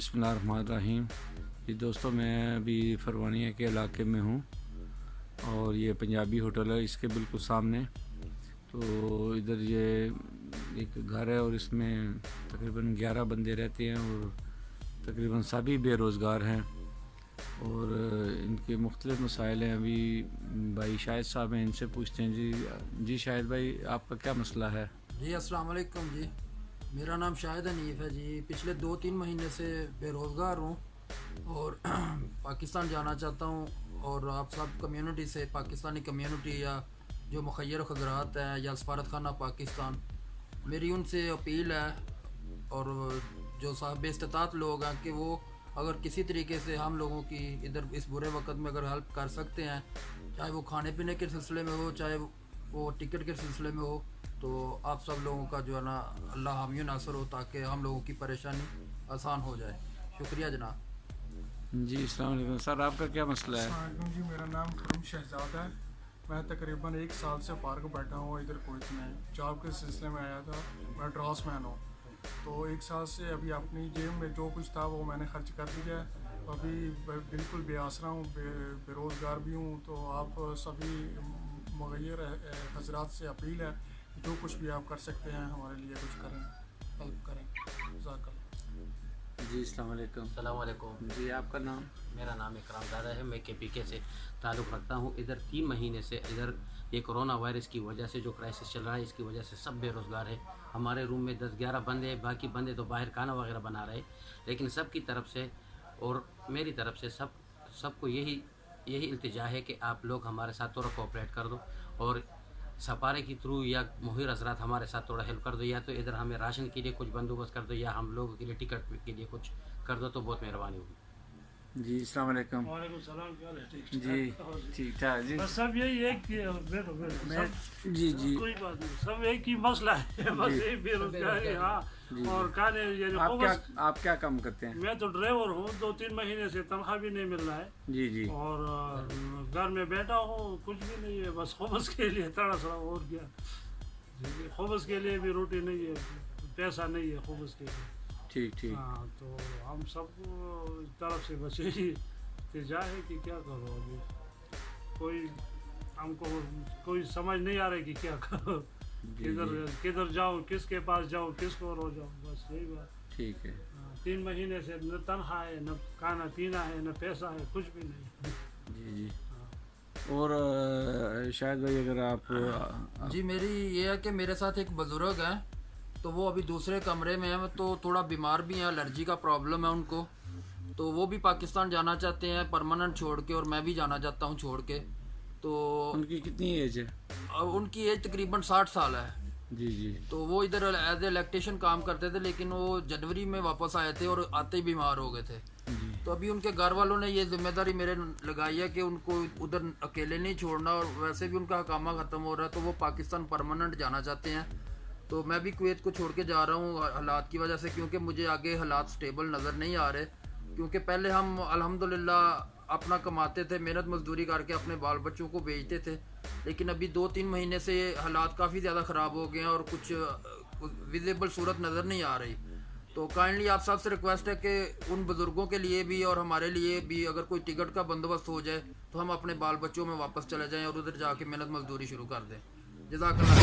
बिस्मिल्लाहिर्रहमानिर्रहीम। जी दोस्तों, मैं अभी फरवानिया के इलाके में हूँ और ये पंजाबी होटल है इसके बिल्कुल सामने। तो इधर ये एक घर है और इसमें तकरीबन 11 बंदे रहते हैं और तकरीबन सभी बेरोज़गार हैं और इनके मुख्तलिफ मसाइल हैं। अभी भाई शाहिद साहब हैं, इनसे पूछते हैं। जी शाहिद भाई, आपका क्या मसला है? जी अस्सलाम वालेकुम जी, मेरा नाम शाहिद हनीफ है जी। पिछले 2-3 महीने से बेरोज़गार हूँ और पाकिस्तान जाना चाहता हूँ और आप सब कम्युनिटी से, पाकिस्तानी कम्युनिटी या जो मुखय्यर खदरात हैं या सफारत खाना पाकिस्तान, मेरी उनसे अपील है और जो साहब इस्तात लोग हैं कि वो अगर किसी तरीके से हम लोगों की इधर इस बुरे वक्त में अगर हेल्प कर सकते हैं, चाहे वो खाने पीने के सिलसिले में हो, चाहे वो टिकट के सिलसिले में हो, तो आप सब लोगों का जो है ना अल्लाह हामी नासर हो ताकि हम लोगों की परेशानी आसान हो जाए। शुक्रिया जनाब। जी अस्सलाम वालेकुम सर, आपका क्या मसला है? जी, मेरा नाम खुरम शहजाद है। मैं तकरीबन 1 साल से पार्क बैठा हूँ इधर कोयत में। जॉब के सिलसिले में आया था। मैं ड्रॉसमैन हूँ। तो 1 साल से अभी अपनी जेब में जो कुछ था वो मैंने खर्च कर दिया है। अभी बिल्कुल बेआसरा हूँ, बेरोज़गार भी हूँ। तो आप सभी मुग़य्यर हज़रात से अपील है, जो कुछ भी आप कर सकते हैं हमारे लिए कुछ करें, हेल्प करें। जज़ाकल्लाह। जी अस्सलाम वालेकुम। अस्सलाम वालेकुम। जी आपका नाम? मेरा नाम इकराम ज़ादा है। मैं KPK से ताल्लुक़ रखता हूँ। इधर 3 महीने से इधर ये कोरोना वायरस की वजह से जो क्राइसिस चल रहा है, इसकी वजह से सब बेरोज़गार है। हमारे रूम में 10-11 बंदे हैं, बाकी बंदे तो बाहर खाना वगैरह बना रहे। लेकिन सब की तरफ से और मेरी तरफ से सबको यही इल्तिजा है कि आप लोग हमारे साथ थोड़ा कोऑपरेट कर दो और सफारे के थ्रू या मुहिर हज़रात हमारे साथ थोड़ा हेल्प कर दो, या तो इधर हमें राशन के लिए कुछ बंदोबस्त कर दो या हम लोगों के लिए टिकट के लिए कुछ कर दो, तो बहुत मेहरबानी होगी। जी अस्सलाम वालेकुम। वालेकुम सलाम। क्या हाल है? जी ठीक ठाक जी। बस सब यही है कि बैठो मैं जी कोई बात नहीं, सब एक ही मसला है, बस यही बेरोजगारी। हाँ, और खाने आप क्या काम करते हैं? मैं तो ड्राइवर हूँ। 2-3 महीने से तनख्वाह भी नहीं मिल रहा है। जी और घर में बैठा हूँ, कुछ भी नहीं है, बस खुबस के लिए तड़ा सड़ा। और क्या, खुबस के लिए भी रोटी नहीं है, पैसा नहीं है खुबस के लिए। ठीक। हाँ, तो हम सबको तरफ से बस यही इल्तिजा है कि क्या करो। अभी हमको कोई समझ नहीं आ रहा है कि क्या करो, किधर जाऊँ, किसके पास जाऊँ, किसको रो जाऊँ, बस यही बात। ठीक है। 3 महीने से न तनख्वाह है, न खाना पीना है, न पैसा है, कुछ भी नहीं। जी और शायद भाई अगर आप जी, मेरी ये है कि मेरे साथ एक बुज़ुर्ग है, तो वो अभी दूसरे कमरे में है, तो थोड़ा बीमार भी हैं, एलर्जी का प्रॉब्लम है उनको। तो वो भी पाकिस्तान जाना चाहते हैं परमानेंट छोड़ के, और मैं भी जाना चाहता हूँ छोड़ के। तो उनकी कितनी एज है? उनकी एज तकरीबन 60 साल है। जी तो वो इधर एज इलेक्ट्रिशियन काम करते थे, लेकिन वो जनवरी में वापस आए थे और आते ही बीमार हो गए थे। तो अभी उनके घर वालों ने ये जिम्मेदारी मेरे लगाई है कि उनको उधर अकेले नहीं छोड़ना, और वैसे भी उनका हकामा ख़त्म हो रहा है, तो वो पाकिस्तान परमानेंट जाना चाहते हैं। तो मैं भी कुवैत को छोड़ के जा रहा हूँ हालात की वजह से, क्योंकि मुझे आगे हालात स्टेबल नज़र नहीं आ रहे। क्योंकि पहले हम अल्हम्दुलिल्लाह अपना कमाते थे, मेहनत मजदूरी करके अपने बाल बच्चों को भेजते थे, लेकिन अभी 2-3 महीने से हालात काफ़ी ज़्यादा ख़राब हो गए हैं और कुछ विजिबल सूरत नज़र नहीं आ रही। तो काइंडली आप सबसे रिक्वेस्ट है कि उन बुज़ुर्गों के लिए भी और हमारे लिए भी अगर कोई टिकट का बंदोबस्त हो जाए तो हम अपने बाल बच्चों में वापस चले जाएँ और उधर जाके मेहनत मजदूरी शुरू कर दें। जज़ाकल्लाह।